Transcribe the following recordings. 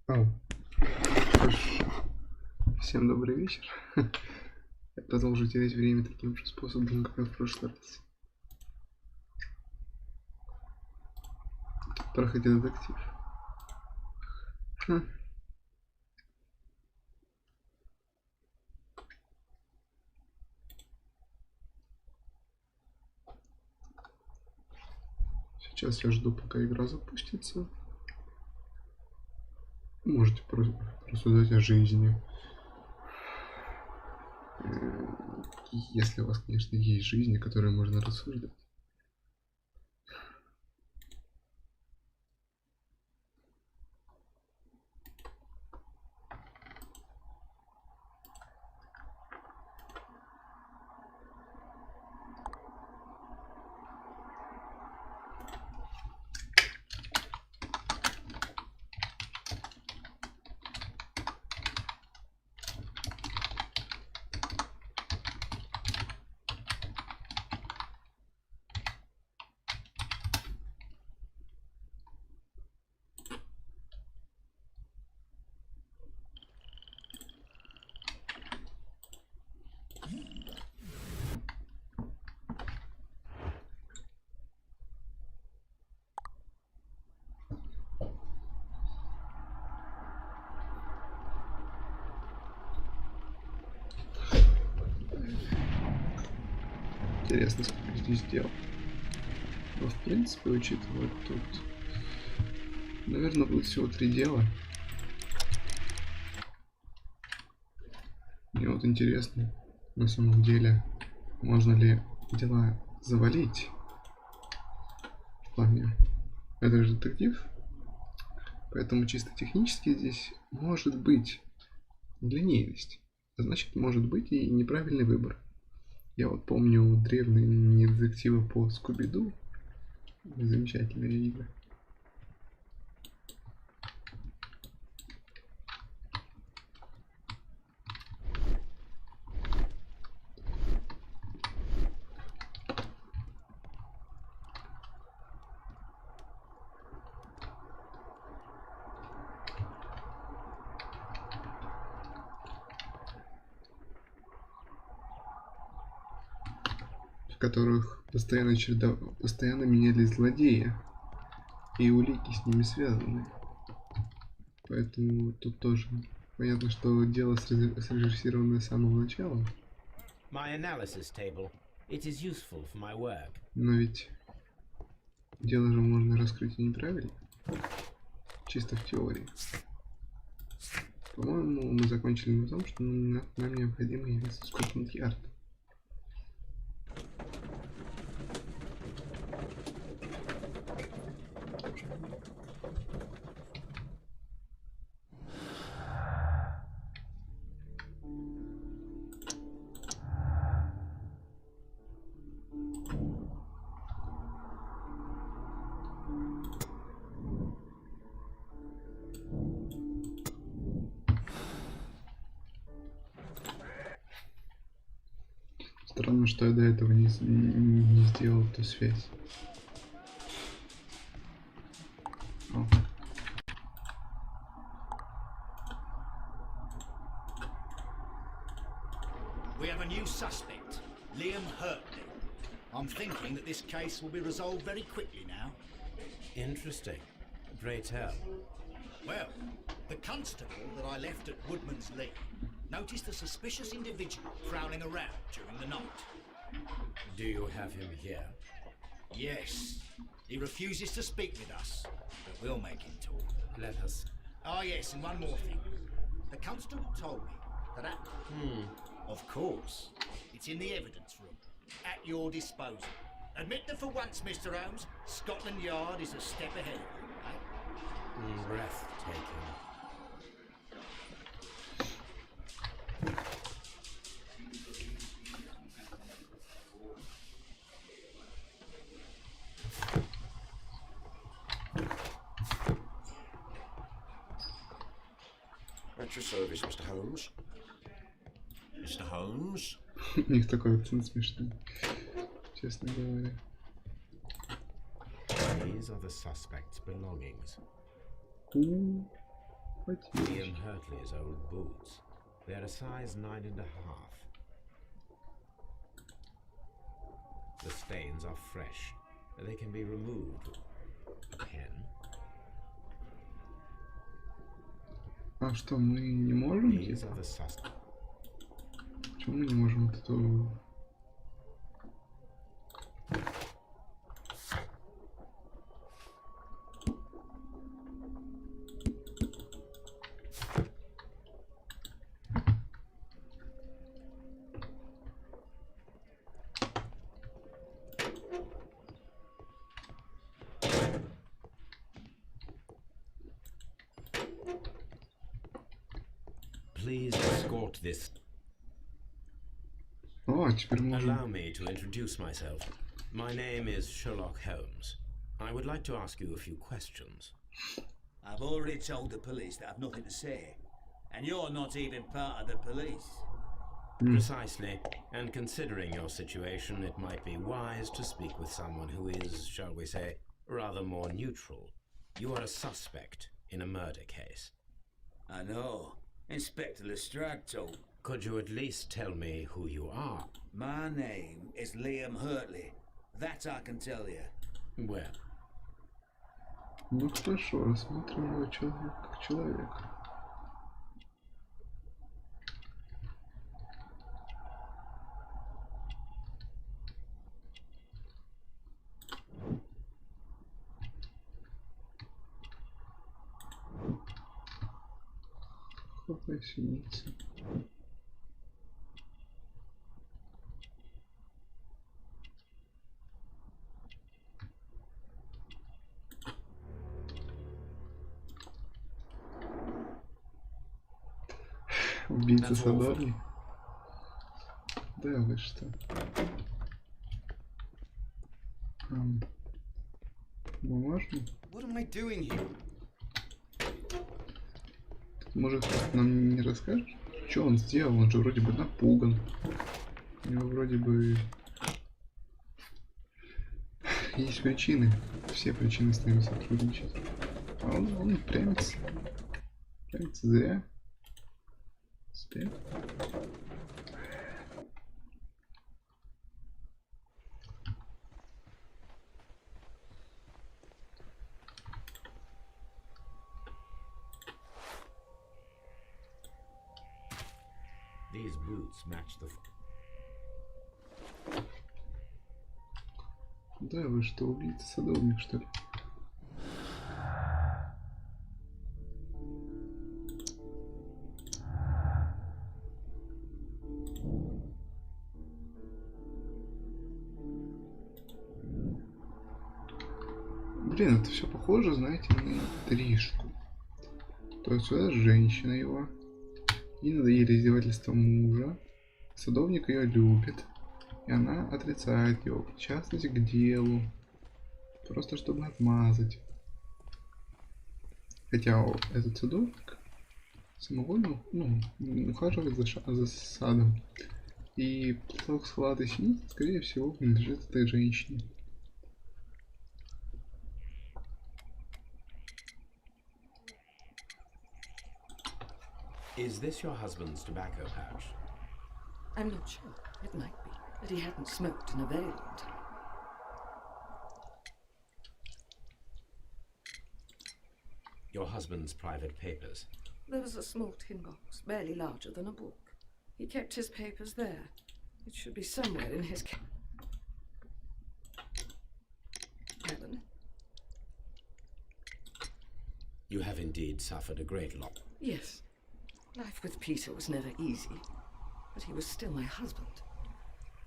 Ау. Что ж, всем добрый вечер. Я продолжу терять время таким же способом, как и в прошлый раз. Проходил детектив. Сейчас я жду, пока игра запустится. Можете рассуждать о жизни. Если у вас, конечно, есть жизнь, о которой можно рассуждать. Интересно, сколько здесь дел. Но, в принципе, учитывая тут, наверное, будет всего 3 дела. Мне вот интересно, на самом деле, можно ли дела завалить в плане. Это же детектив, поэтому чисто технически здесь может быть линейность. А значит, может быть и неправильный выбор. Я вот помню древние детективы по Скуби-Ду. Замечательные игры. В которых постоянно менялись злодеи и улики с ними связаны. Поэтому тут тоже понятно, что дело срежиссировано с самого начала. Но ведь дело же можно раскрыть и неправильно. Чисто в теории. По-моему, мы закончили на том, что нам необходимо явиться в Скотланд-Ярд. Странно, что я до этого не сделал эту связь. О. We have a new suspect, Liam Hurtley. I'm thinking that this case will be resolved very quickly now. Interesting. Pray tell. Well, the constable that I left at Woodman's Lee noticed a suspicious individual prowling around during the night. Do you have him here? Yes. He refuses to speak with us, but we'll make him talk. Let us. Oh yes, and one more thing. The constable told me that at... Of course. It's in the evidence room. At your disposal. Admit that for once, Mr. Holmes, Scotland Yard is a step ahead of you, eh? Breathtaking. At your service, Mr. Holmes. Mr. Holmes? У них такой акцент смешный, честно говоря. These are the suspect's belongings. Потеряешь. Liam Hurtley's old boots. They're a size 9.5. The stains are fresh. They can be removed with a pen. А что, мы не можем? These Типа? are the suspects. Почему мы не можем вот эту... Please escort this. О, теперь можем... Allow me to introduce myself. My name is Sherlock Holmes. I would like to ask you a few questions. I've already told the police that I've nothing to say. And you're not even part of the police. Precisely. And considering your situation, it might be wise to speak with someone who is, shall we say, rather more neutral. You are a suspect in a murder case. I know. Inspector Lestrade told. Could you at least tell me who you are? My name is Liam Hurtley. That I can tell you. Well, Ну хорошо, рассмотрим его человек как человека. Какая синица. Убийца садовник? Да вы что? Бумажный? What am I doing here? Может, нам не расскажешь, что он сделал? Он же вроде бы напуган. У него вроде бы есть причины. Все причины с нами сотрудничать. А он прямится. Прямится зря. Зря. these boots match the... Да вы что, убийца садовник, что ли? Блин, это все похоже, знаете, на интрижку. То есть сюда женщина его. Ей надоели издевательства мужа. Садовник ее любит. И она отрицает его причастность к делу. Просто чтобы отмазать. Хотя этот садовник самовольно, ухаживает за садом. И платок с хватой синицы, скорее всего, принадлежит этой женщине. Is this your husband's tobacco pouch? I'm not sure. It might be, but he hadn't smoked in a very long time. Your husband's private papers? There was a small tin box, barely larger than a book. He kept his papers there. It should be somewhere in his cabin. You have indeed suffered a great loss. Yes. Life with Peter was never easy, but he was still my husband.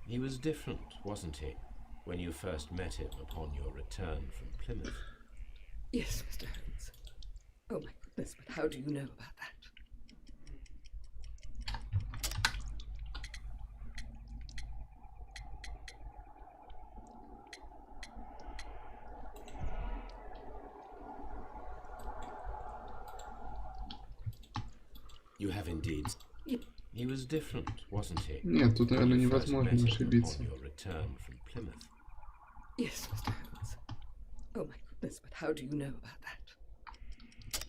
He was different, wasn't he, when you first met him upon your return from Plymouth? Yes, Mr. Holmes. Oh my goodness, but how do you know about that? You have indeed. He was different, wasn't he? Нет, тут, наверное, When you first невозможно met him ошибиться. upon your return from Plymouth? Yes, Mr. Holmes. Oh my goodness, but how do you know about that?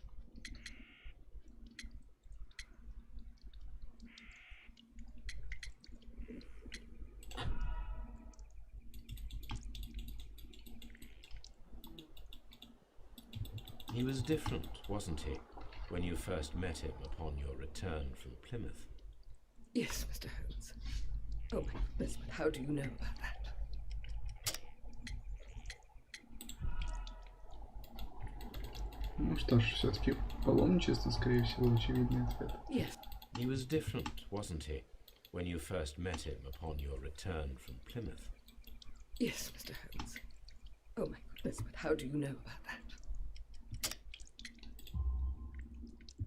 He was different, wasn't he, when you first met him upon your return from Plymouth? Yes, Mr. Holmes. Oh my goodness, but how do you know about that? Ну что ж, все-таки паломничество, скорее всего, очевидный ответ. Yes. He was different, wasn't he, when you first met him upon your return from Plymouth? Yes, Mr. Holmes. Oh my goodness, but how do you know about that?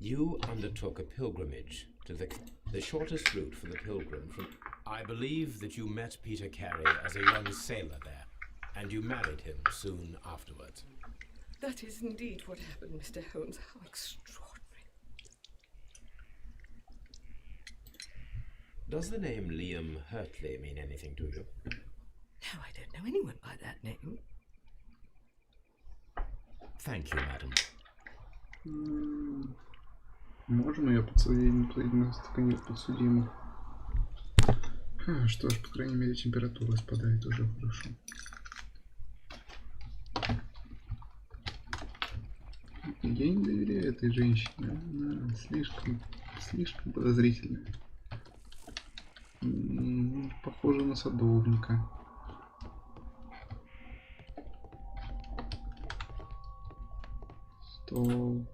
You undertook a pilgrimage to the shortest route for the pilgrim from... I believe that you met Peter Carey as a young sailor there, and you married him soon afterwards. That is indeed what happened, Mr. Holmes. How extraordinary. Does the name Liam Hurtley mean anything to you? No, I don't know anyone by that name. Thank you, madam. Можем ее подсудить, на стакане подсудимых. Что ж, по крайней мере, температура спадает уже хорошо. Я не доверяю этой женщине. Она слишком подозрительная. Похоже на садовника. Стол.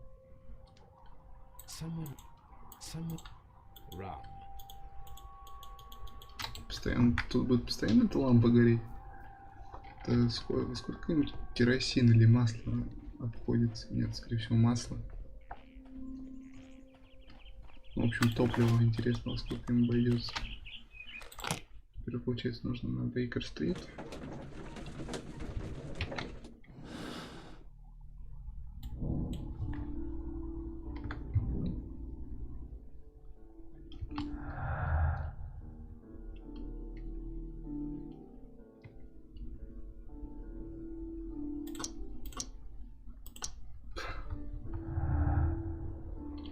Someone rum. Постоянно, тут будет постоянно эта лампа гореть. Это сколько-нибудь керосин или масло обходится? Нет, скорее всего, масло. В общем, топливо. Интересно, во сколько им обойдется. Теперь, получается, нужно на Бейкер-стрит.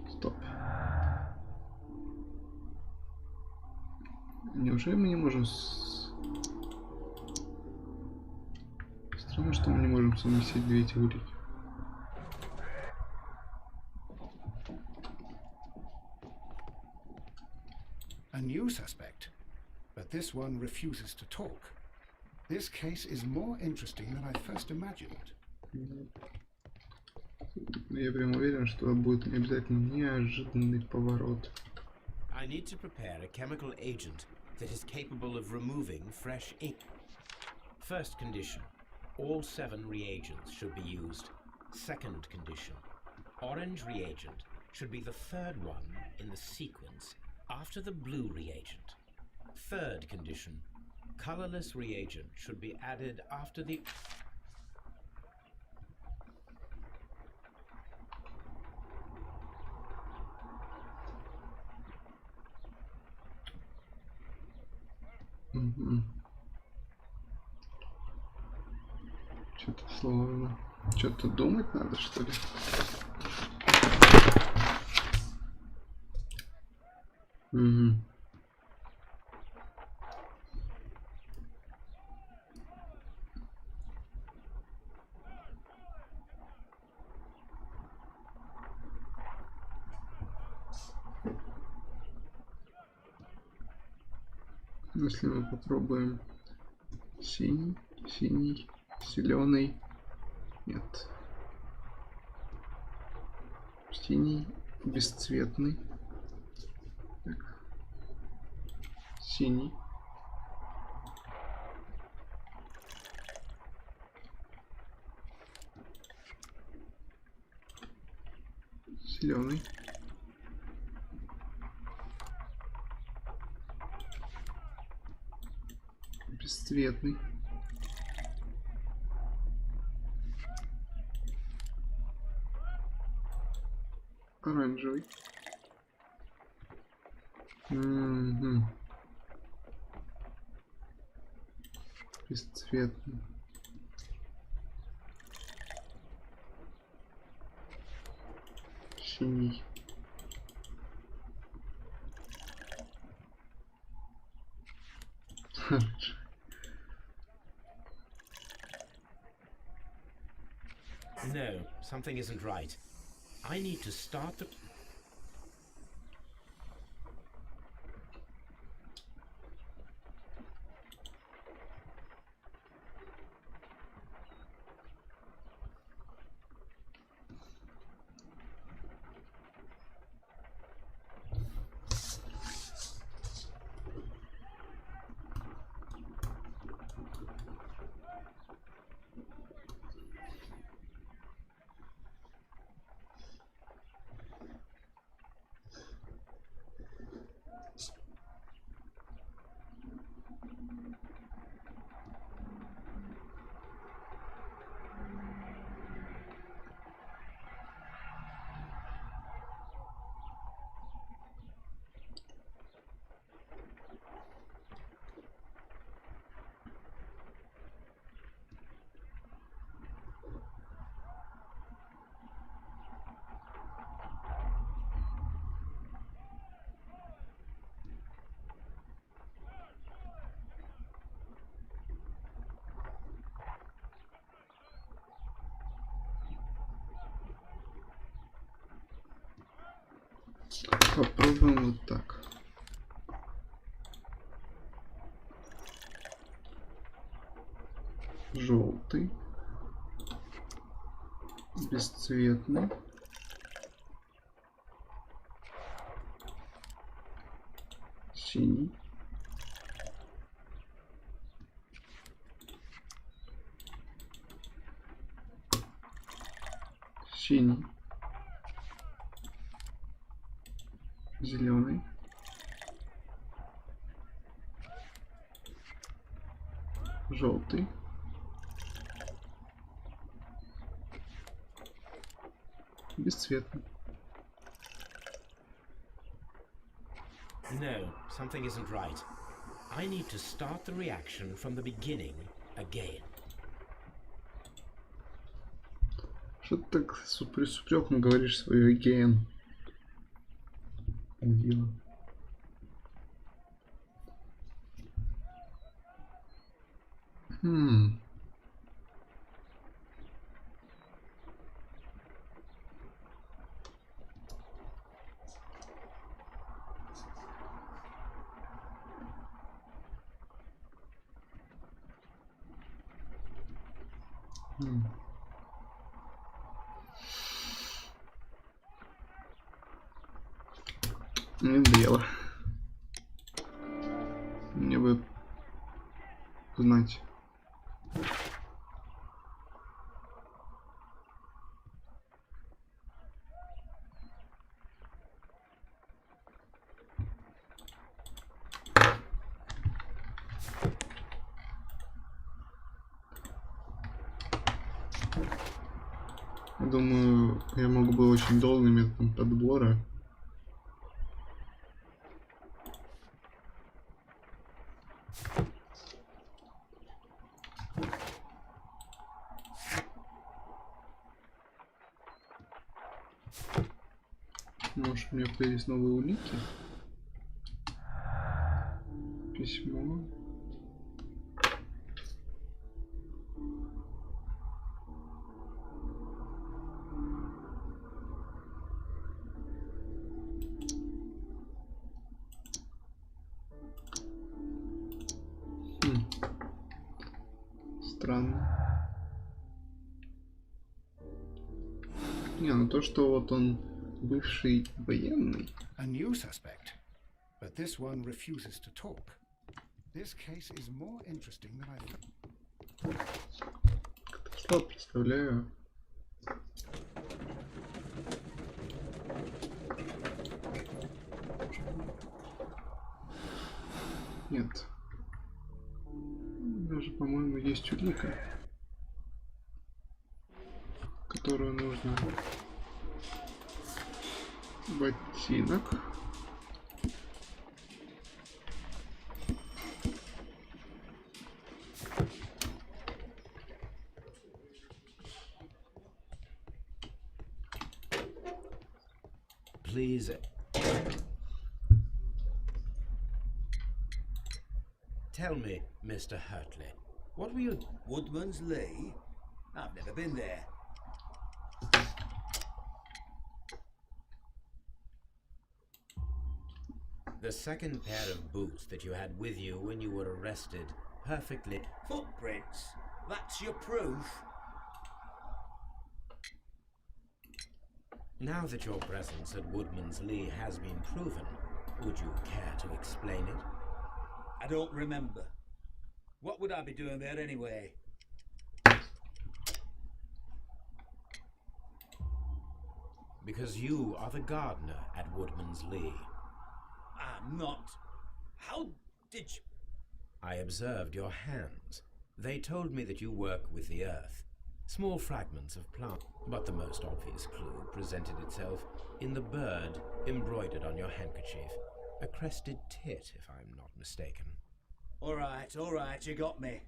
Стоп. Неужели мы не можем... Странно, что мы не можем совместить две эти улики. A new suspect, but this one refuses to talk. This case is more interesting than I first imagined. Я прям уверен, что будет обязательно неожиданный поворот. I need to prepare a chemical agent that is capable of removing fresh ink. First condition, all 7 reagents should be used. Second condition, orange reagent should be the third one in the sequence after the blue reagent. Third condition, colorless reagent should be added after the... Что-то сложно. Что-то думать надо, что ли? Угу. Если мы попробуем синий, зеленый, нет, синий, бесцветный, так, синий, зеленый, бесцветный, оранжевый, бесцветный, синий, No, something isn't right. I need to start the... Попробуем вот так. Желтый. Бесцветный. Синий. Синий. Зеленый. Желтый. Бесцветный. No, something isn't right. I need to start the reaction from the beginning again. Что ты так с упреком говоришь свое again? Дело. Не дело. Мне бы знать. Думаю, я могу бы очень долгим методом подбора. Может, у меня появились новые улики? Письмо. Странно. Не, ну то, что вот он бывший военный. A new suspect, but this one refuses to talk. This case is more interesting than I thought. Слабо представляю. Нет. Даже, по-моему, есть улика, которую нужно... Ботинок. Please. Tell me, Mr. Hurtley, what were you... Woodman's Lee? I've never been there. The second pair of boots that you had with you when you were arrested perfectly... Footprints? That's your proof? Now that your presence at Woodman's Lee has been proven, would you care to explain it? I don't remember. What would I be doing there anyway? Because you are the gardener at Woodman's Lee. I'm not. How did you... I observed your hands. They told me that you work with the earth. Small fragments of plant. But the most obvious clue presented itself in the bird embroidered on your handkerchief. A crested tit, if I'm not mistaken. All right, you got me.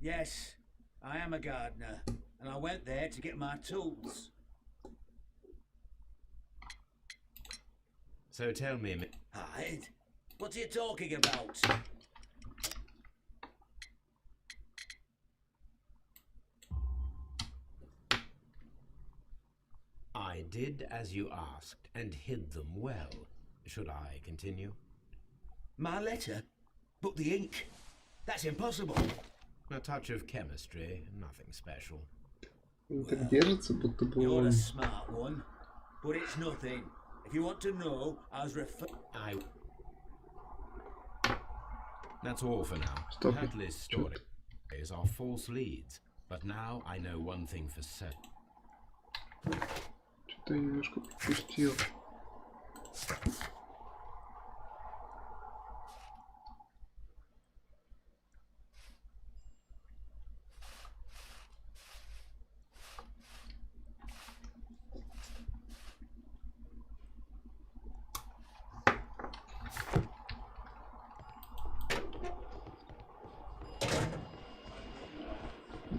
Yes, I am a gardener, and I went there to get my tools. So tell me... Hide? What are you talking about? I did as you asked, and hid them well. Should I continue? My letter? But the ink? That's impossible. A touch of chemistry, nothing special. Он так держится, будто бы You're он... a smart one, but it's nothing. If you want to know, I was That's all for now. Stop it. Hadley's stories are false leads, but now I know one thing for certain. Что-то я немножко пропустил.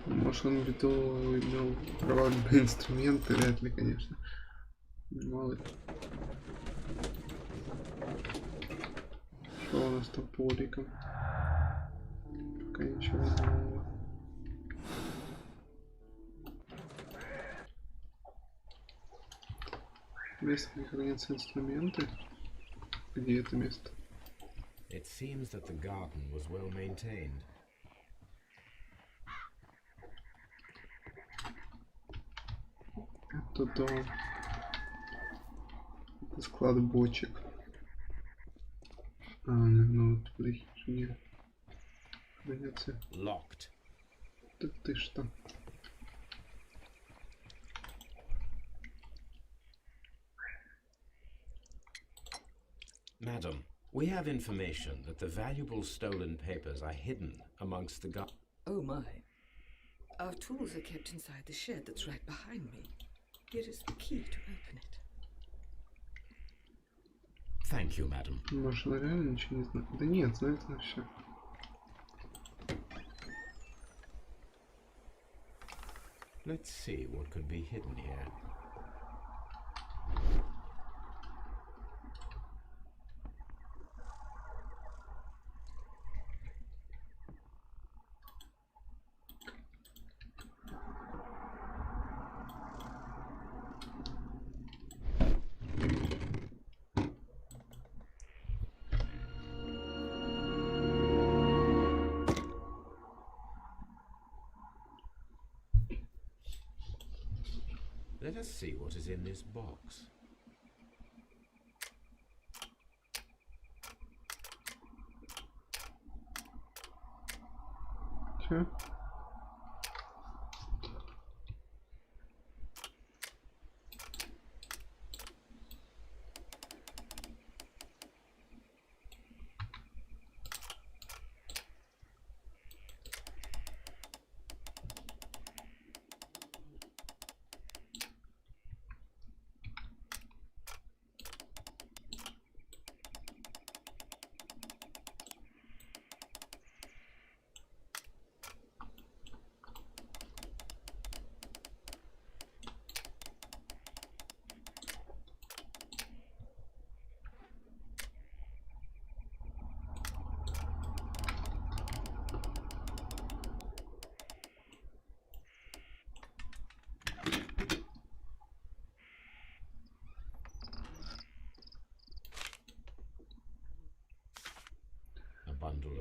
Может, он имел права на инструменты, вряд ли, конечно. Мало ли. Что у нас там по уликам? Пока ничего нового. Место, где хранятся инструменты. Где это место? It seems that the garden was well maintained. Это дом. Это склад бочек. А, наверное, вот в их хижине хранятся. Locked. Да ты что? Madam, we have information that the valuable stolen papers are hidden amongst the Oh my. Our tools are kept inside the shed that's right behind me. Here is the key to open it. Thank you, madam. Может, она реально ничего не знает? Да нет, знает она все. Let's see what could be hidden here. Let us see what is in this box. Че?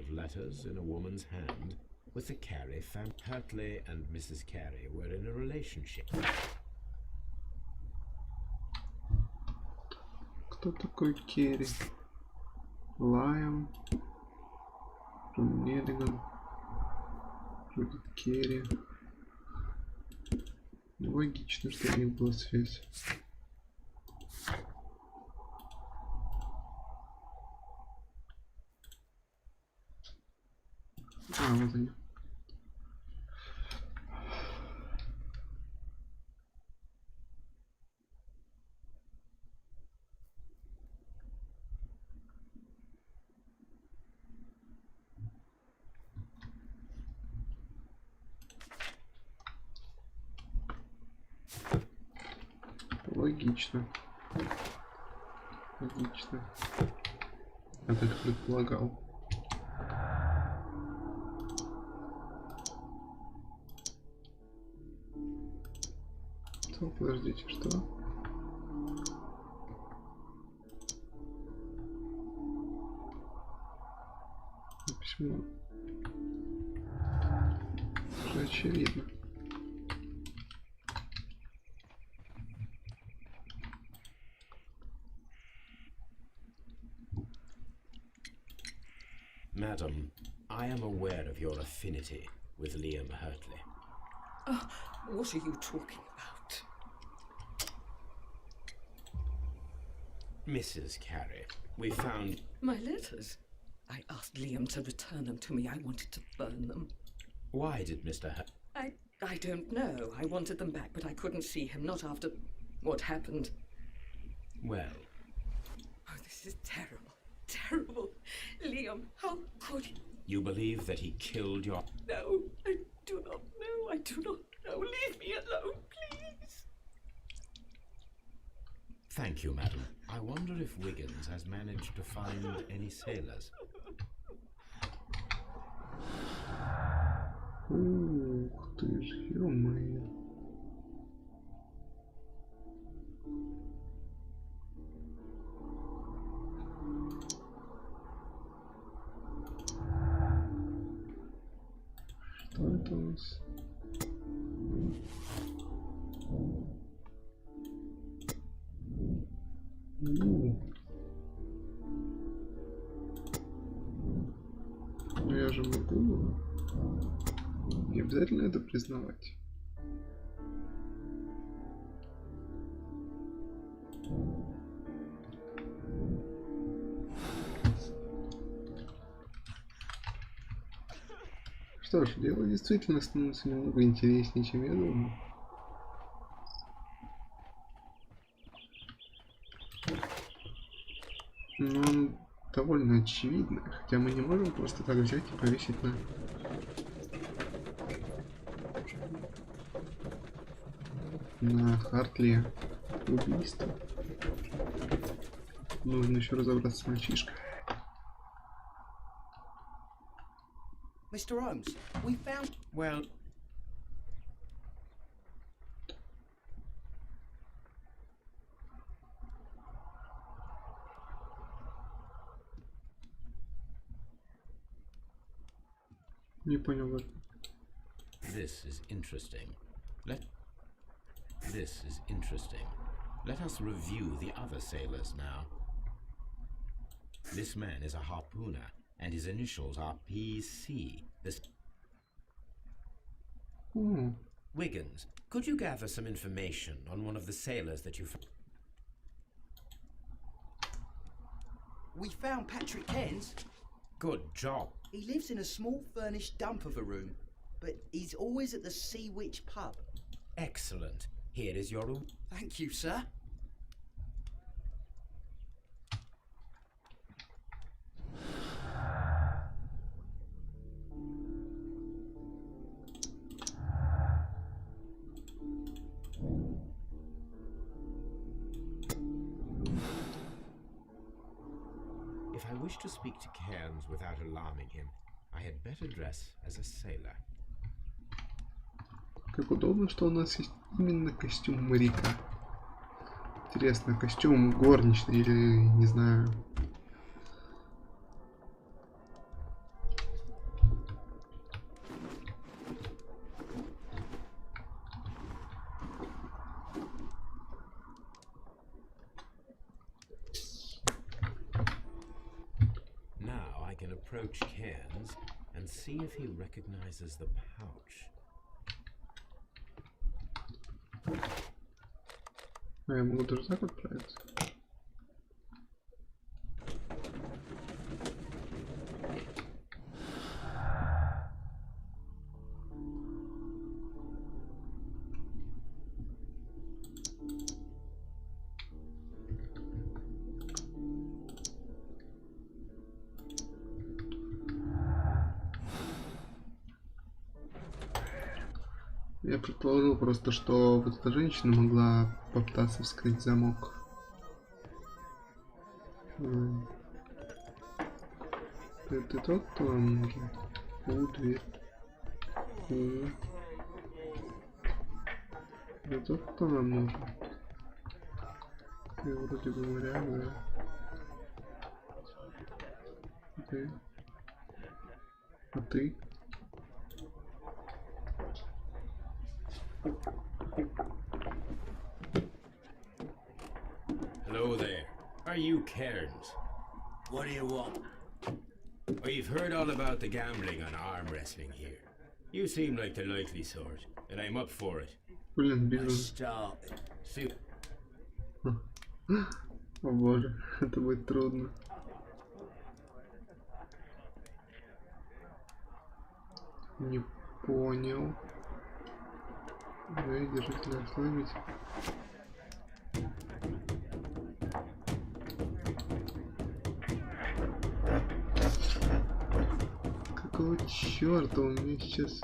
of letters in a woman's hand with the Carey family. Hartley and Mrs. Carey were in a relationship. Кто такой Керри? Лайон, Джон Миллиган, Джудит Керри. Логично, что у них была связь. А, вот они. Логично. Логично. Я так предполагал. Что, подождите, что? Письмо. Уже очевидно. Madam, I am aware of your affinity with Liam Hartley. Oh, what are you talking about? Mrs. Carey, we found... My letters? I asked Liam to return them to me. I wanted to burn them. Why did Mr. I don't know. I wanted them back, but I couldn't see him, not after what happened. Well... Oh, this is terrible. Terrible. Liam, how could you? You believe that he killed your... No, I do not know. I do not know. Leave me alone, please. Thank you, madam. I wonder if Wiggins has managed to find any sailors. Ух ты ж, ё-моё. Что это у нас? Ну я же могу. Не обязательно это признавать. Что ж, дело действительно становится немного интереснее, чем я думал. Но он довольно очевидно, хотя мы не можем просто так взять и повесить на Хартли убийство. Нужно еще разобраться с мальчишкой. Mr. Holmes, we found... Well... Не понял, вот. This is interesting. This is interesting. Let us review the other sailors now. This man is a harpooner, and his initials are PC. Wiggins, could you gather some information on one of the sailors that you found? We found Patrick Cairns. Good job. He lives in a small furnished dump of a room, but he's always at the Sea Witch pub. Excellent. Here is your room. Thank you, sir. If I wish to speak to Cairns without alarming him, I had better dress as a sailor. Как удобно, что у нас есть именно костюм моряка. Интересно, костюм горничный или, не знаю... approach Cairns and see if he recognizes the pouch. А я могу даже так отправиться? Я предположил просто, что вот эта женщина могла попытаться вскрыть замок. Ты тот, кто нам нужен? Дверь. Ты тот, кто нам нужен? Я вроде говоря, да. Ты. А ты? Hello there. Are you Cairns? What do you want? We've heard all about the gambling on arm wrestling here. You seem like the likely sort, and I'm up for it. Блин, I бизнес. started. See, О боже, это будет трудно. Не понял. Вы держите ослабить. Какого черта у меня сейчас?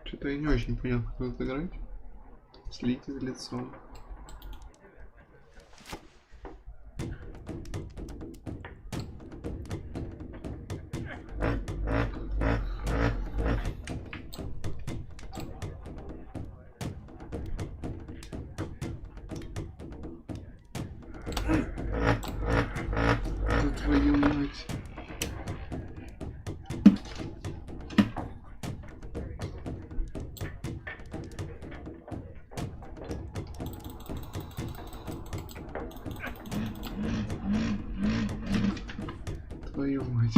Что-то я не очень понял, как тут играть. Слить из лицом. Да твою мать. Твою мать.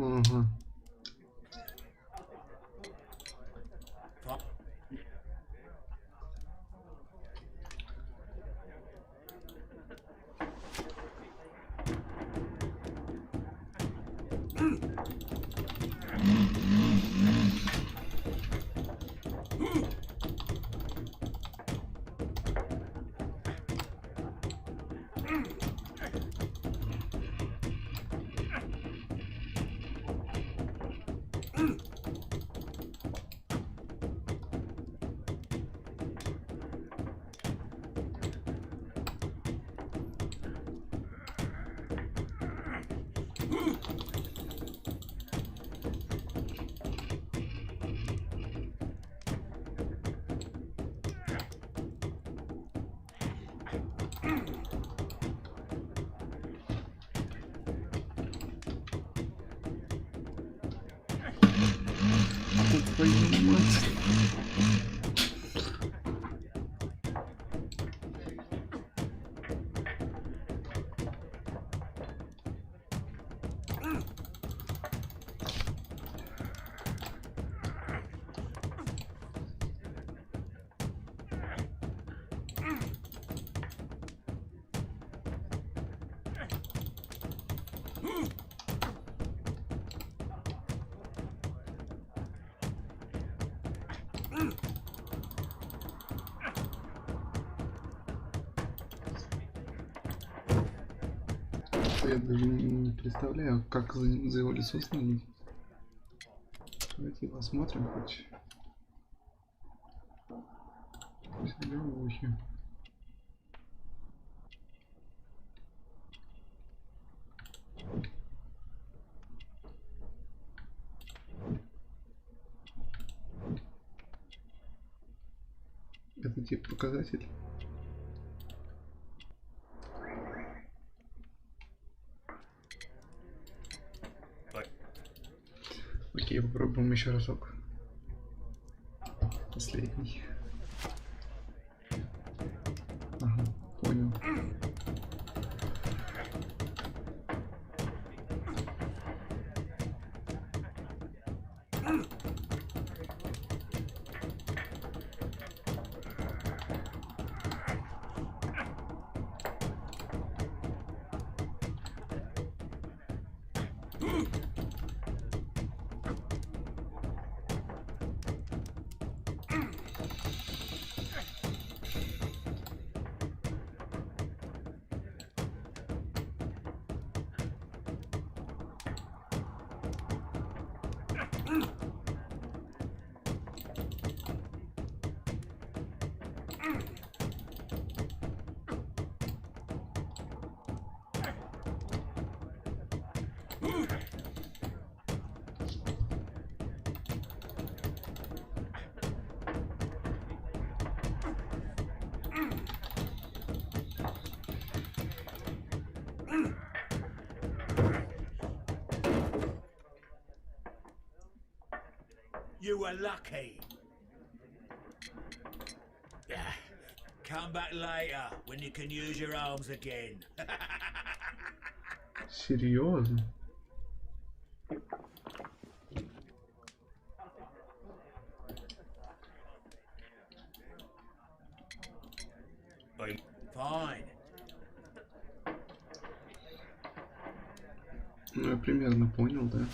Ага. Твою мать. Я даже не представляю, как за его лицо следить. Давайте посмотрим хоть. Себе в ухе. Это тип показатель. Окей, попробуем еще разок. Последний. Ага, понял. You were lucky. Come back later when you can use your arms again. Серьезно? Fine. Ну, я примерно понял, да?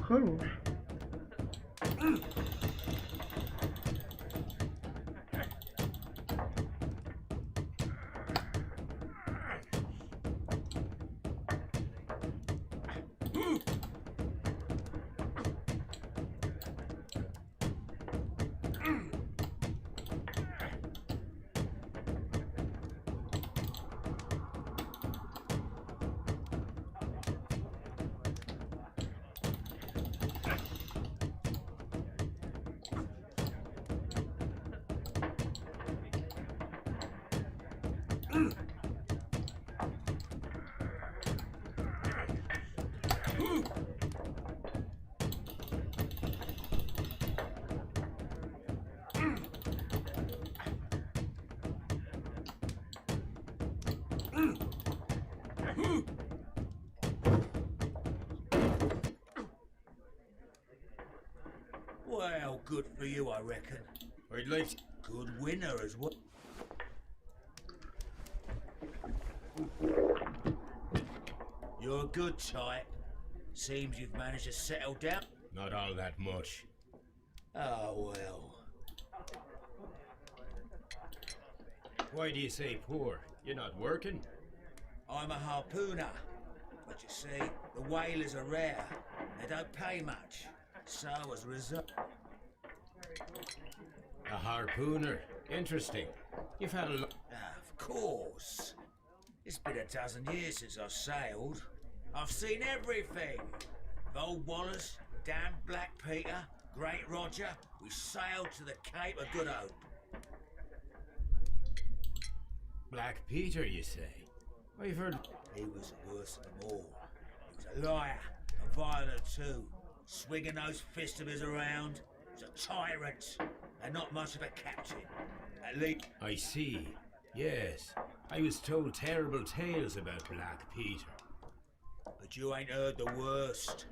хорош. Well, good for you, I reckon. I'd like to... Good winner as well. You're a good type. Seems you've managed to settle down. Not all that much. Oh, well. Why do you say poor? You're not working? I'm a harpooner. But you see, the whalers are rare. They don't pay much. So, as a result... A harpooner. Interesting. You've had a lot... Of course. It's been a dozen years since I sailed. I've seen everything. Old Wallace, damn Black Peter, Great Roger. We sailed to the Cape of Good Hope. Black Peter, you say? I've heard... He was the worst of them all. He was a liar, a violent too. Swinging those fists of his around. He was a tyrant, and not much of a captain. At least... I see. Yes. I was told terrible tales about Black Peter. But you ain't heard the worst.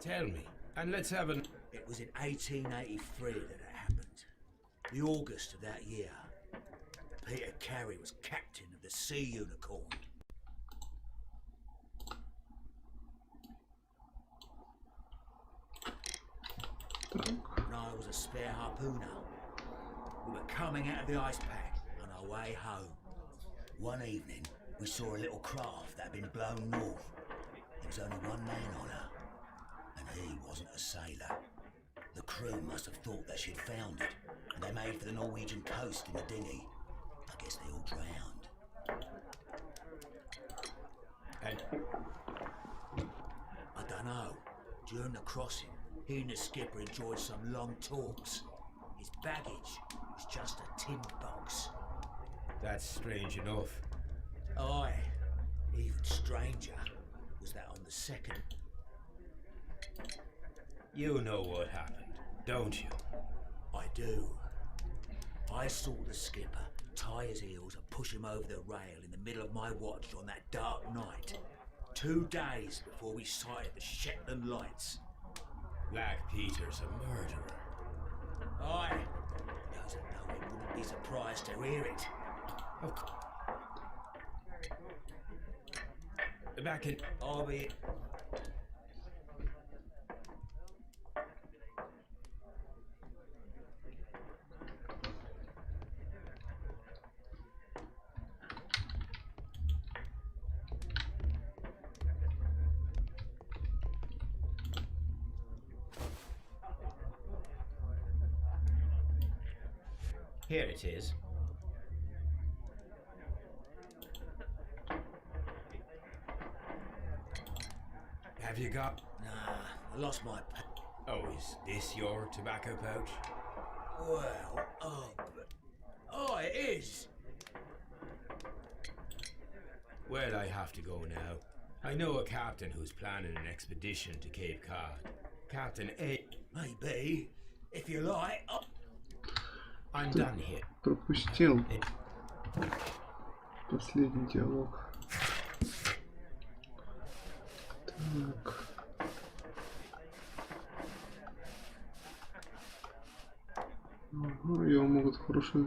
Tell me, and let's have an... It was in 1883 that it happened. The August of that year. Peter Carey was captain of the Sea Unicorn. And I was a spare harpooner. We were coming out of the ice pack on our way home. One evening, we saw a little craft that had been blown north. There was only one man on her, and he wasn't a sailor. The crew must have thought that she'd foundered, and they made for the Norwegian coast in the dinghy. I guess they all drowned. And I don't know. During the crossing, he and the skipper enjoyed some long talks. His baggage was just a tin box. that's strange enough. Aye. Even stranger was that on the second. You know what happened, don't you? I do. I saw the skipper tie his heels and push him over the rail in the middle of my watch on that dark night. 2 days before we sighted the Shetland lights. Black Peter's a murderer. Aye. Those that know him wouldn't be surprised to hear it. Of course. Back in... I'll be... Here it is. Have you got... Nah, I lost my... Oh, is this your tobacco pouch? Well, oh, it is. Well, I have to go now. I know a captain who's planning an expedition to Cape Cod. Captain A. Maybe, if you like. Oh. I'm done here. Пропустил последний диалог. Так. Ага, его могут хорошо...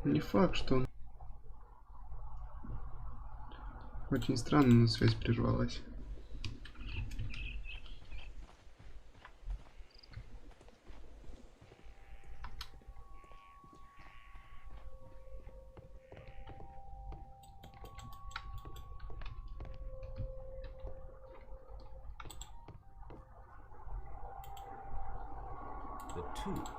Не факт, что он... Очень странно, но связь прервалась. The two.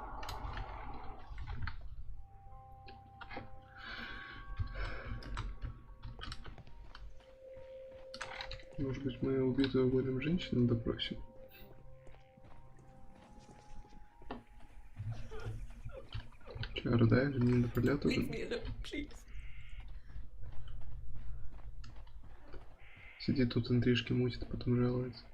Может быть, мы убитую горем женщину допросим? Че, рыдаешь? Не направляют уже? Leave me alone, please. Сидит тут, интрижки мутит, а потом жалуется.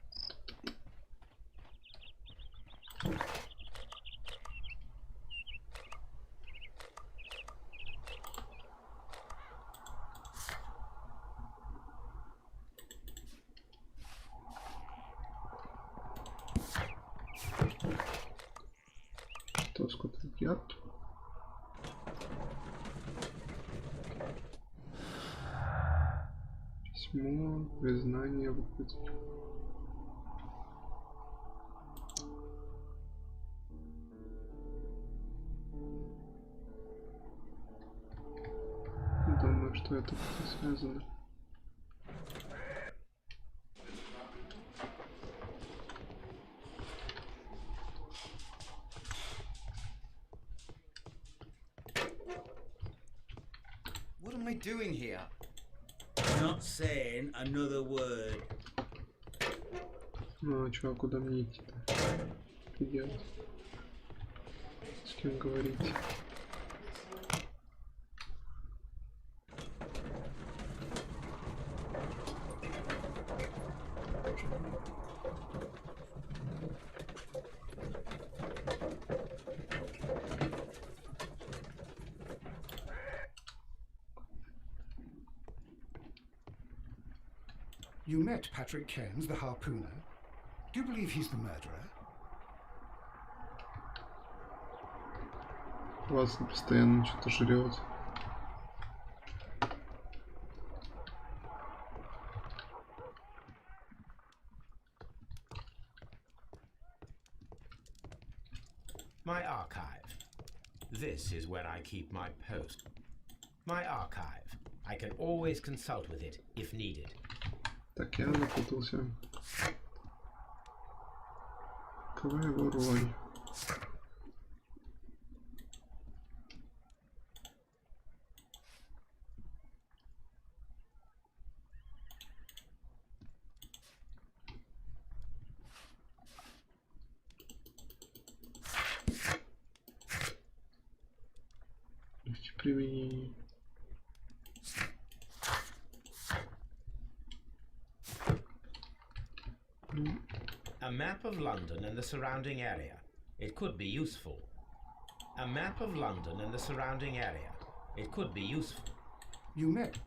Что, сколько яд? Письмо, признание, выпустить. Думаю, что это как-то связано. What am I doing here? Not saying another word. Ну, а чё, а куда мне идти-то? Что делать? С кем говорить? You met Patrick Cairns, the harpooner. Do you believe he's the murderer? Ватсон постоянно что-то жрет. My archive. This is where I keep my post. My archive. I can always consult with it if needed. Так, я запутался. Какова его роль? Применение. A map of London and the surrounding area. It could be useful. A map of London and the surrounding area. It could be useful. You met.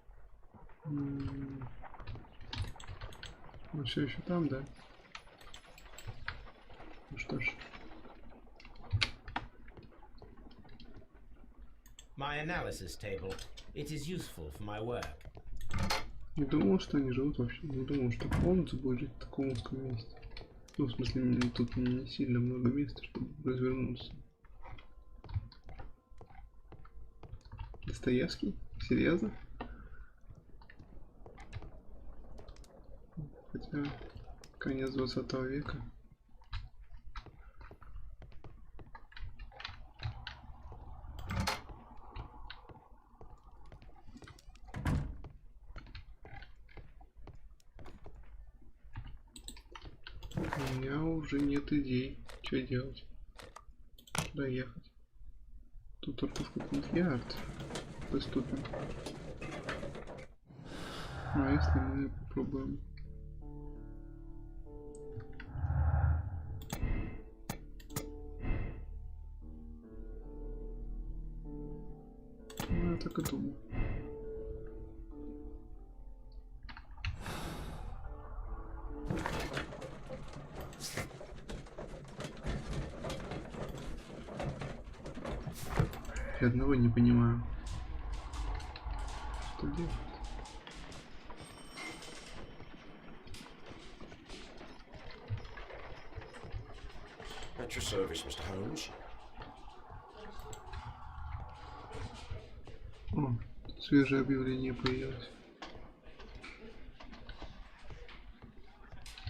Он все еще там, да? Ну что ж. My analysis table. It is useful for my work. Не думал, что они живут вообще. Не думал, что Холмс будет жить в таком узком месте. Ну, в смысле, тут не сильно много места, чтобы развернуться. Достоевский? Серьезно? Хотя, конец 20 века. У меня уже нет идей, что делать. Куда ехать? Тут только в Скотланд-Ярд поступим. А если мы попробуем? Ну, я так и думал. Я одного не понимаю. Что делать? At your service, Mr. Holmes. О, тут свежее объявление появилось.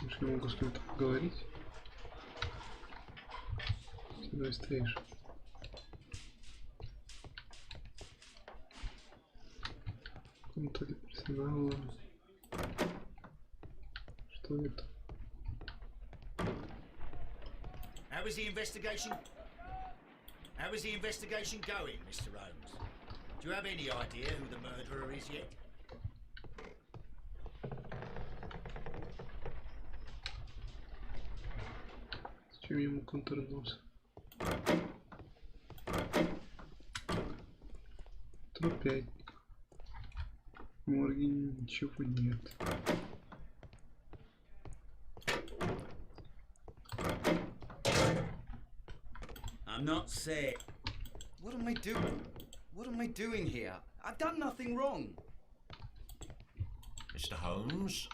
Может, я могу с кем-то поговорить? Давай стоишь. Комната для персонала. Что это? How is the investigation? How is the investigation going, Mr. Holmes? Do you have any idea who the murderer is yet? Зачем ему контрнос? Тропять. В морге ничего нет. I'm not sick. What am I doing? What am I doing here? I've done nothing wrong. Mr. Holmes?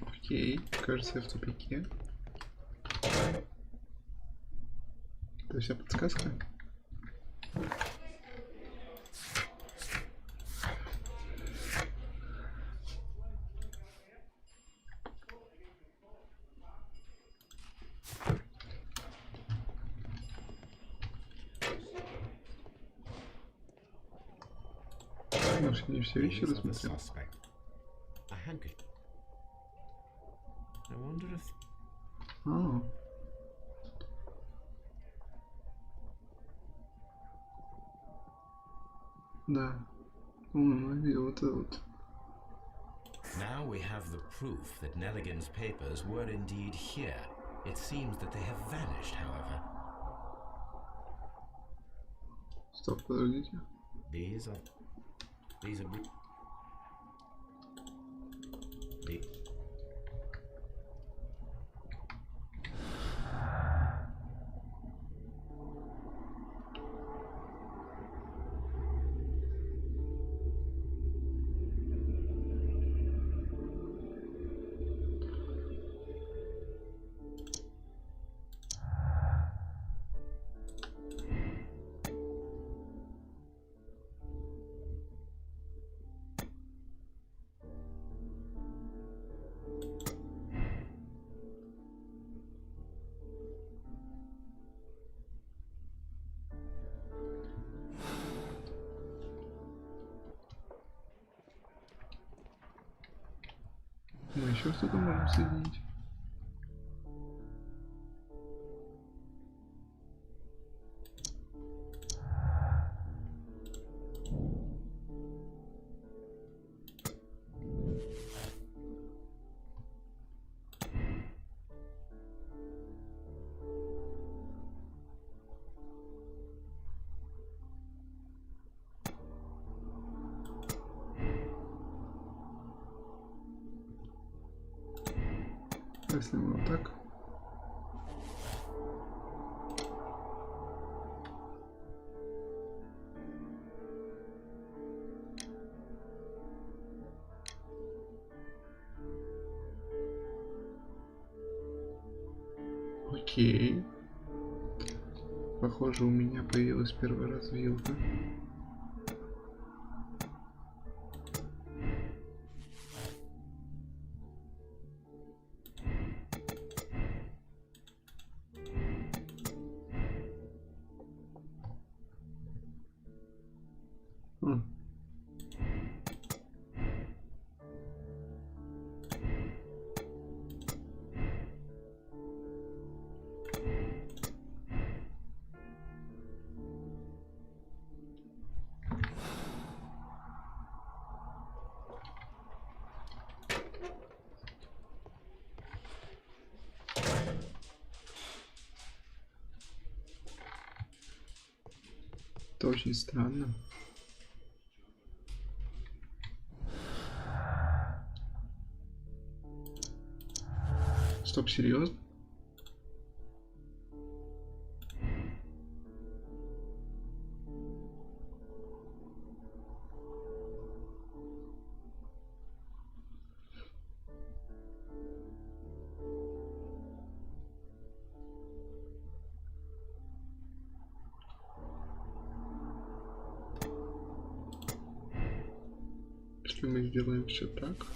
Окей, кажется, я в тупике. Это вся подсказка? Может, не все вещи Names of the рассмотрел? suspect. A handkerchief. I wonder if... А, да. Вот это вот. Now we have the proof that Nelligan's papers were indeed here. It seems that they have vanished, however. Стоп, подождите. These are... Мы еще что-то можем соединить. Если мы вот так. Окей. Похоже, у меня появилась первый раз вилка. Это очень странно. Стоп, серьезно? Если мы сделаем все так.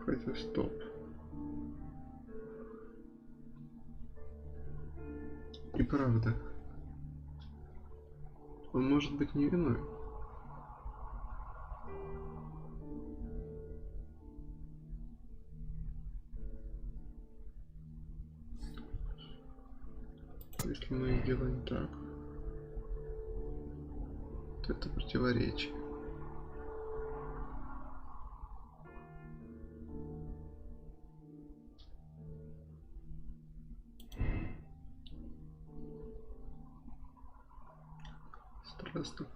Хотя стоп. И правда. Он может быть невиной. Если мы сделаем так, то это противоречие. Страстных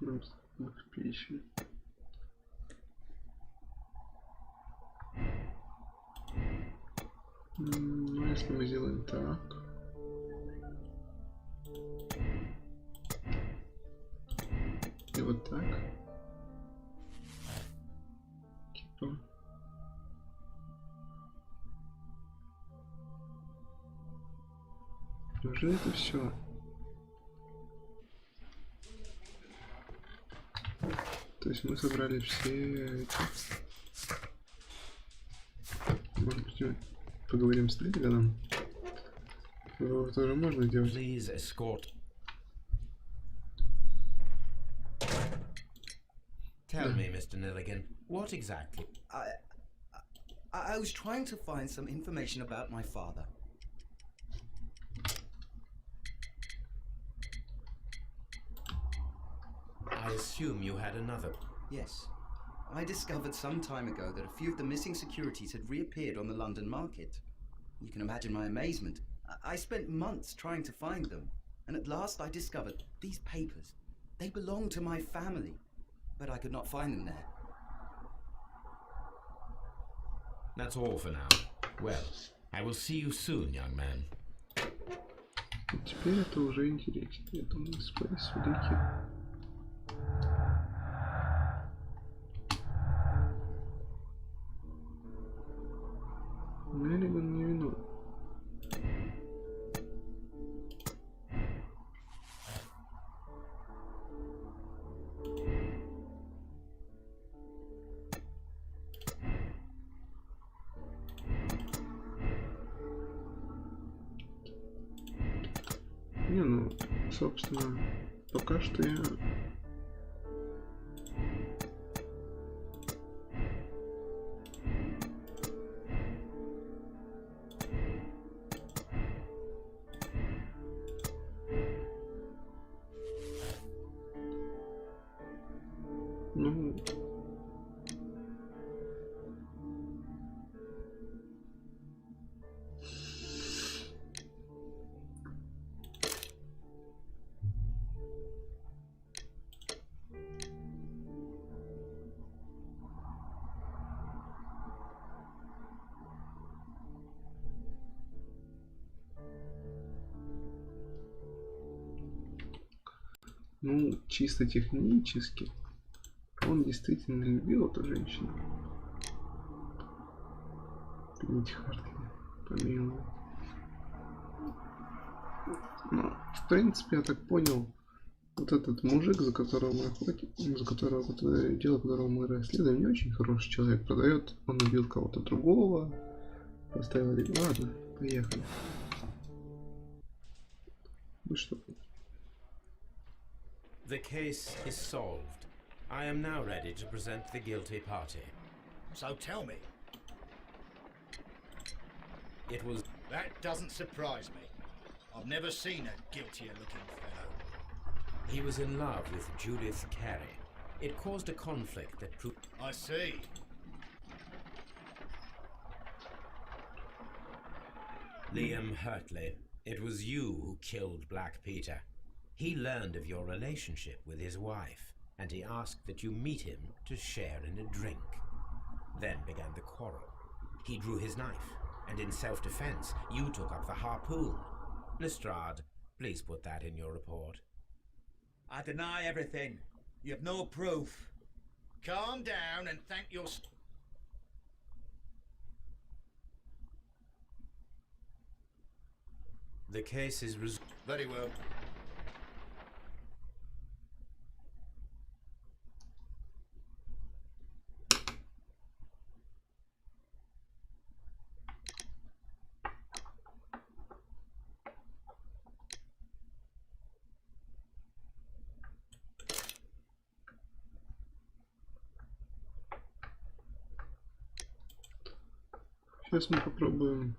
пищи. Ну, если мы сделаем так. И вот так. То. Уже это все. То есть мы собрали все эти. Может быть, мы поговорим с Триллиганом? Его тоже можно делать. Please escort. Tell me, Mr. Milligan, what exactly? I was trying to find some information about my father. I assume you had another. Yes. I discovered some time ago that a few of the missing securities had reappeared on the London market. You can imagine my amazement. I spent months trying to find them, and at last I discovered these papers. They belong to my family, but I could not find them there. That's all for now. Well, I will see you soon, young man. Теперь это уже интереснее. Я думаю, Space великий. Миллиган не виноват. Не, ну, собственно, пока что я... Ну... Ну, чисто технически, он действительно любил эту женщину. Пенити Хартли, помилуй. Ну, в принципе, я так понял, вот этот мужик, за которого мы охотим, за которого, дело которого мы расследуем, не очень хороший человек. Продает, он убил кого-то другого, поставил... Ладно, поехали. Ну что? The case is solved. I am now ready to present the guilty party. So tell me. It was... That doesn't surprise me. I've never seen a guiltier looking fellow. He was in love with Judith Carey. It caused a conflict that proved... I see. Liam Hurtley, it was you who killed Black Peter. He learned of your relationship with his wife, and he asked that you meet him to share in a drink. Then began the quarrel. He drew his knife, and in self-defense, you took up the harpoon. Lestrade, please put that in your report. I deny everything. You have no proof. Calm down and thank your... The case is Very well. Сейчас мы попробуем.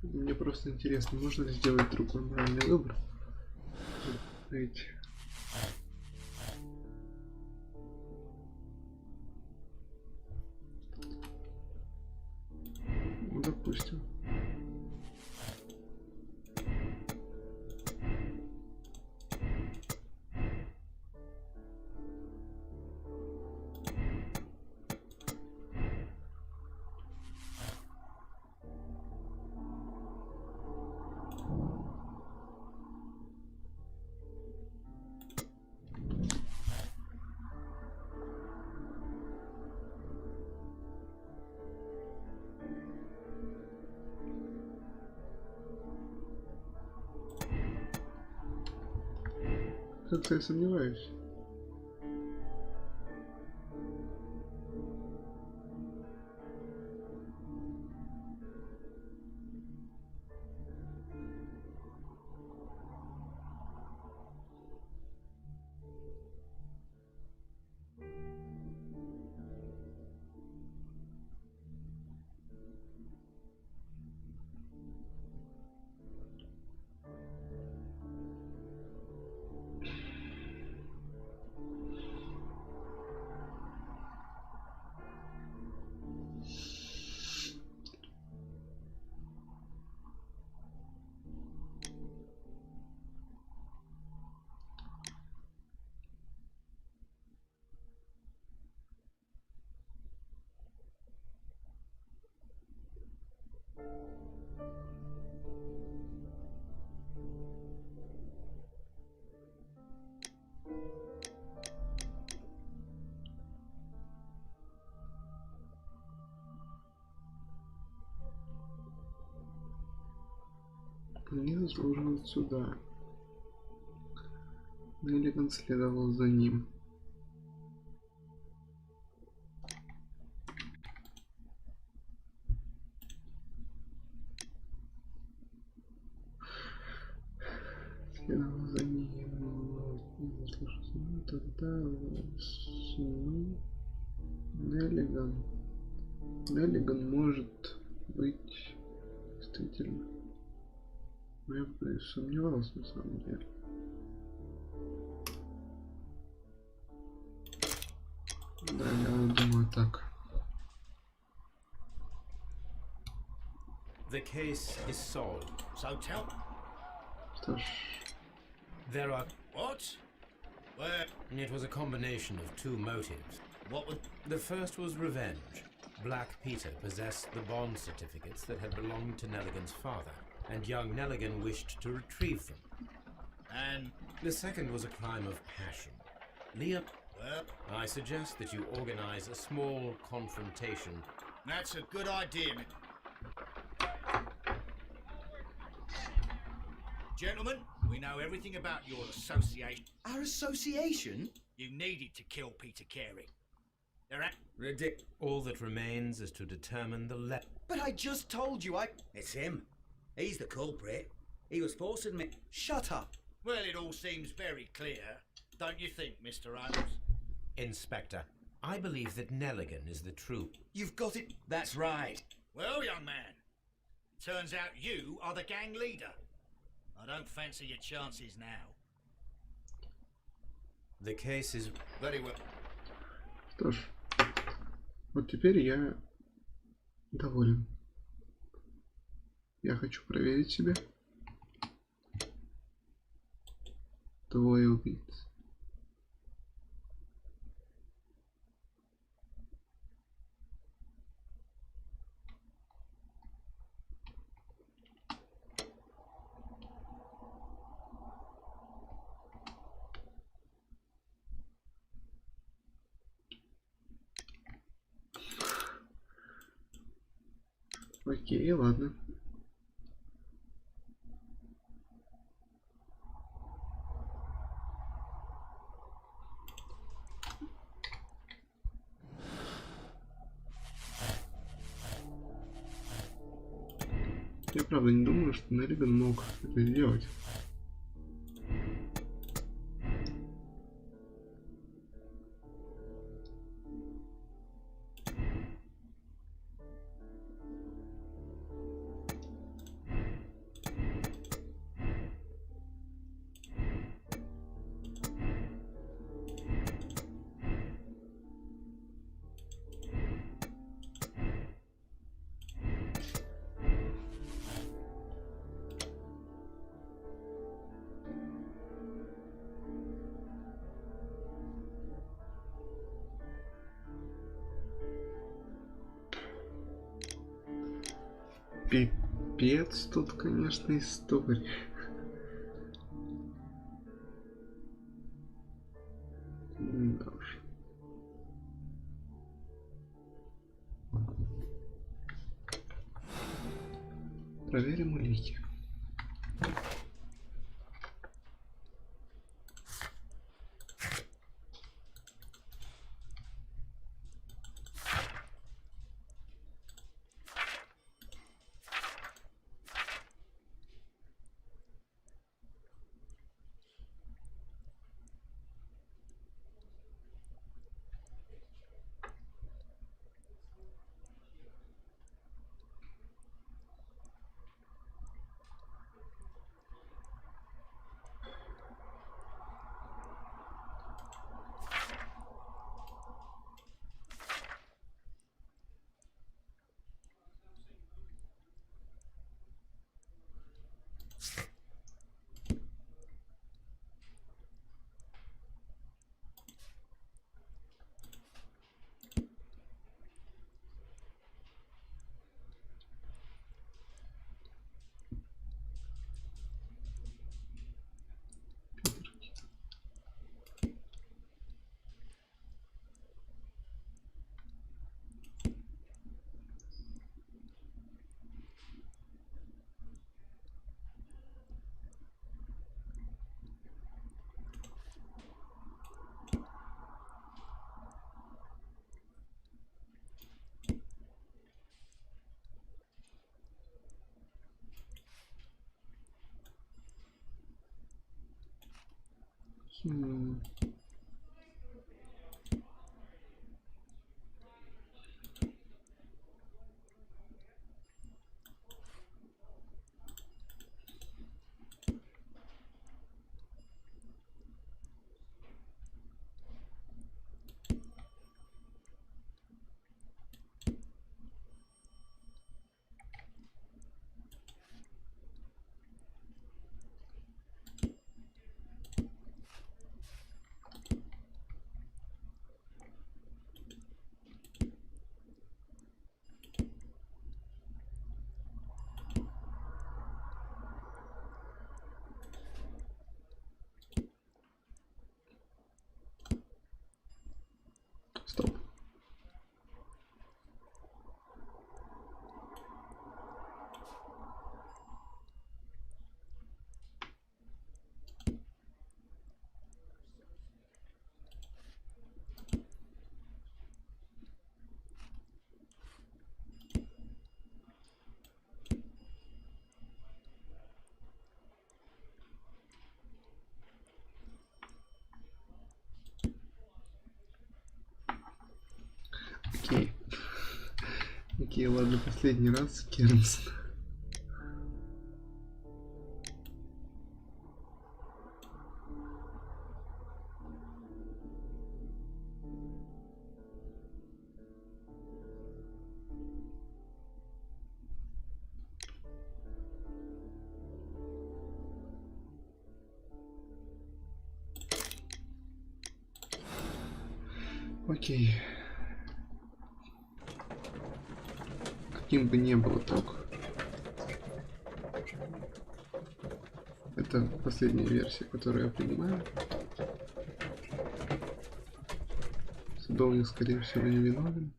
Мне просто интересно, можно ли сделать другой моральный выбор? Эти. Ну, допустим. Как-то я сомневаюсь. Мне заслуживают сюда. Неллиган следовал за ним. Следовал за ним. Не заслужил. Тогда Неллиган. Неллиган может быть действительно. Но я бы сомневался на самом деле. Да, я думаю так. The case is solved. So tell... Что ж, There are... What? Where? It was a combination of two motives. What was... The first was revenge. Black Peter possessed the bond certificates that had belonged to Nelligan's father, and young Nelligan wished to retrieve them. And... The second was a crime of passion. Leah, Well, I suggest that you organize a small confrontation. that's a good idea, Gentlemen, we know everything about your association. Our association? You needed to kill Peter Carey. They're at... Ridiculous. All that remains is to determine the But I just told you It's him. He's the culprit. He was forcing me. Shut up! Well, it all seems very clear, don't you think, Mr. Holmes? Inspector, I believe that Nelligan is the true... You've got it. That's right. Well, young man, turns out you are the gang leader. I don't fancy your chances now. The case is... Very well. что ж, вот теперь я доволен. Я хочу проверить себя. Двое убийц. Окей, ладно. Я правда не думаю, что Неллиган мог это сделать. Пипец тут, конечно, история. Да уж. Проверим улики. Стоп. Окей. Окей, ладно, последний раз, Кернс. Окей. Каким бы ни был итог, это последняя версия, которую я принимаю. Садовник, скорее всего, не виновен.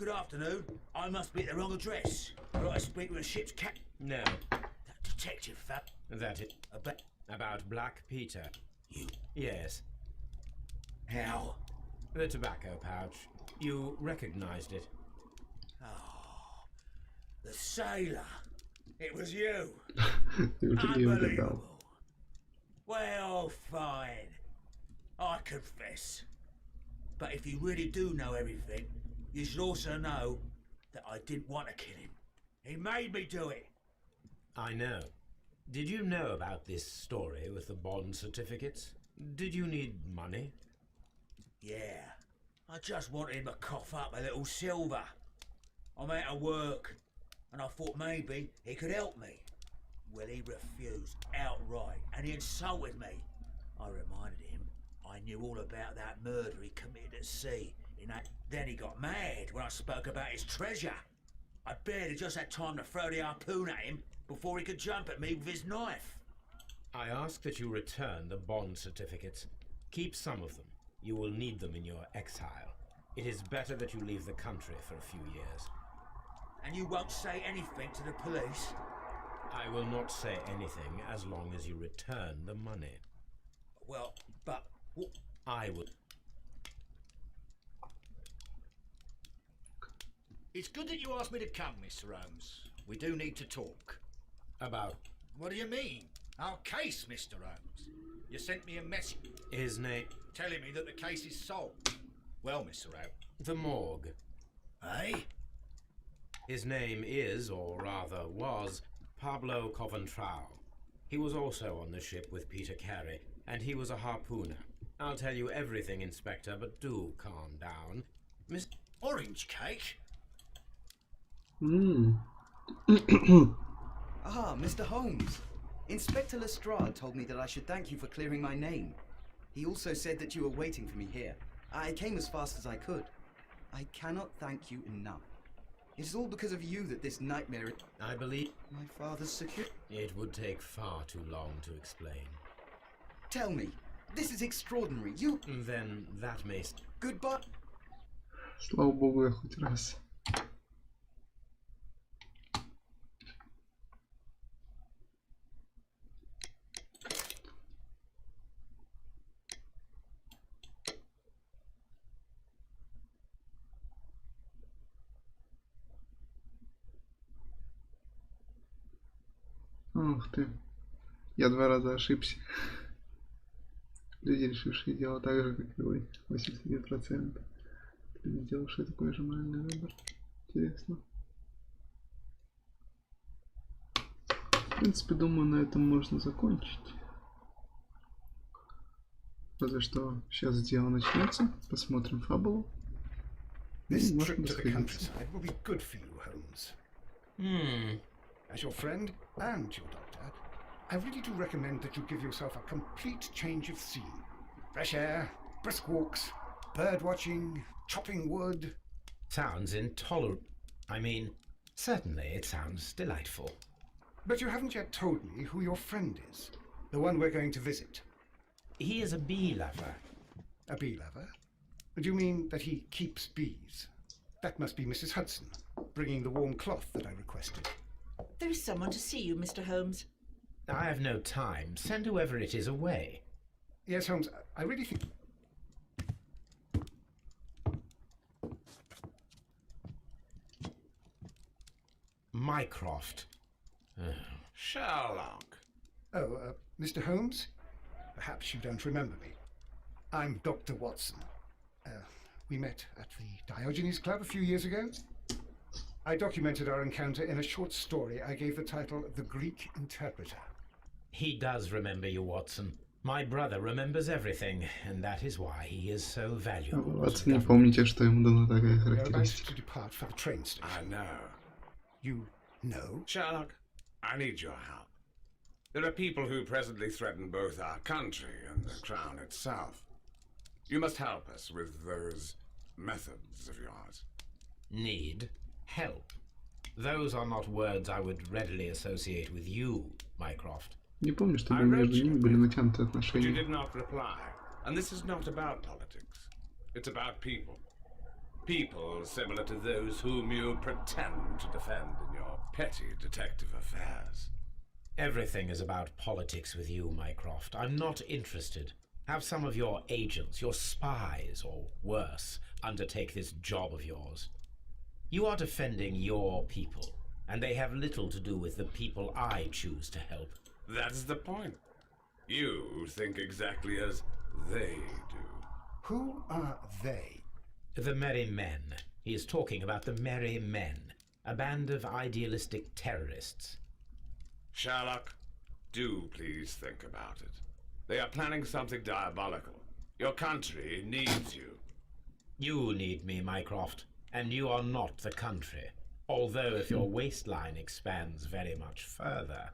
Good afternoon. I must be at the wrong address. Could I speak with a ship's captain? No, That detective fat. that it. About Black Peter. You. Yes, How? the tobacco pouch. You recognized it. Oh, the sailor. It was you. Неужели я угадал? Unbelievable. Well, fine. I confess. But if you really do know everything, you should also know that I didn't want to kill him. He made me do it. I know. Did you know about this story with the bond certificates? Did you need money? Yeah. I just wanted him to cough up a little silver. I'm out of work, and I thought maybe he could help me. Well, he refused outright, and he insulted me. I reminded him I knew all about that murder he committed at sea. Then he got mad when I spoke about his treasure. I barely just had time to throw the harpoon at him before he could jump at me with his knife. I ask that you return the bond certificates. Keep some of them. You will need them in your exile. It is better that you leave the country for a few years. And you won't say anything to the police? I will not say anything as long as you return the money. Well, but... I will. It's good that you asked me to come, Mr. Holmes. We do need to talk. About What do you mean? Our case, Mr. Holmes. You sent me a message his name. telling me that the case is solved. Well, Mr. Holmes. The morgue. Eh? His name is, or rather was, Pablo Coventrao. He was also on the ship with Peter Carey, and he was a harpooner. I'll tell you everything, Inspector, but do calm down. Miss... Orange cake? Ah, Mr. Holmes. Inspector Lestrade told me that I should thank you for clearing my name. He also said that you were waiting for me here. I came as fast as I could. I cannot thank you enough. It is all because of you that this nightmare... I believe My father's secure... it would take far too long to explain. Tell me, this is extraordinary. You... Then that may... Goodbye... Слава богу, я хоть раз. Ух ты. Я 2 раза ошибся. Люди, решившие делать так же, как и вы. 81%. Люди, сделавшие такой же моральный выбор. Интересно. В принципе, думаю, на этом можно закончить. Разве что сейчас дело начнется. Посмотрим фабулу. This Можно trip to the расходиться. countryside will be good for you, Holmes. As your friend and your doctor, I really do recommend that you give yourself a complete change of scene. Fresh air, brisk walks, bird watching, chopping wood. Sounds intolerable. I mean, certainly it sounds delightful. But you haven't yet told me who your friend is, the one we're going to visit. He is a bee lover. A bee lover? Do you mean that he keeps bees? That must be Mrs. Hudson, bringing the warm cloth that I requested. There is someone to see you, Mr. Holmes. I have no time. Send whoever it is away. Yes, Holmes, I really think... Mycroft. Sherlock. Oh, Mr. Holmes? Perhaps you don't remember me. I'm Dr. Watson. We met at the Diogenes Club a few years ago. I documented our encounter in a short story I gave the title The Greek Interpreter. He does remember you, Watson. My brother remembers everything, and that is why he is so valuable. Watson, не помните, что ему дана такая We're about характеристика. to depart for the train station. I know. You know? Sherlock, I need your help. There are people who presently threaten both our country and the crown itself. You must help us with those methods of yours. Need help. Those are not words I would readily associate with you, Mycroft. Не помню, чтобы между ними были натянутые But you отношения. did not reply. And this is not about politics. It's about people. People similar to those whom you pretend to defend in your petty detective affairs. Everything is about politics with you, Mycroft. I'm not interested. Have some of your agents, your spies, or worse, undertake this job of yours. You are defending your people, and they have little to do with the people I choose to help. That's the point. You think exactly as they do. Who are they? The Merry Men. He is talking about the Merry Men, a band of idealistic terrorists. Sherlock, do please think about it. They are planning something diabolical. Your country needs you. You need me, Mycroft, and you are not the country. Although if your waistline expands very much further.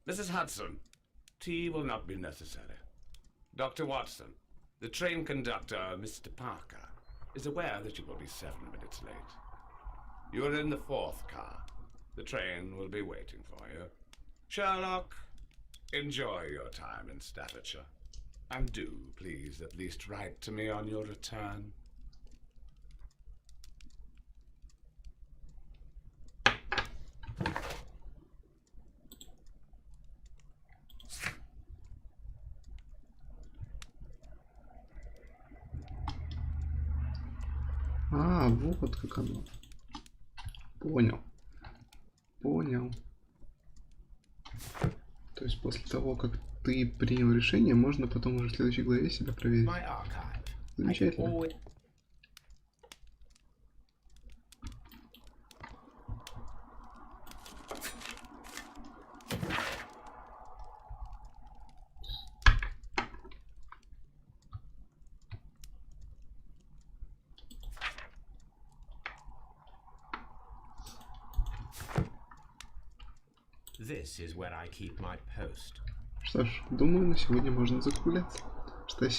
Mrs. Hudson, tea will not be necessary. Dr. Watson, the train conductor, Mr. Parker, is aware that you will be 7 minutes late. You are in the 4th car. The train will be waiting for you. Sherlock, enjoy your time in Staffordshire. And do, please, at least write to me on your return. А, вот как оно. Понял. Понял. То есть после того, как ты принял решение, можно потом уже в следующей главе себя проверить. My archive. Замечательно. This is where I keep my post. Что ж, думаю, на сегодня можно закругляться. Что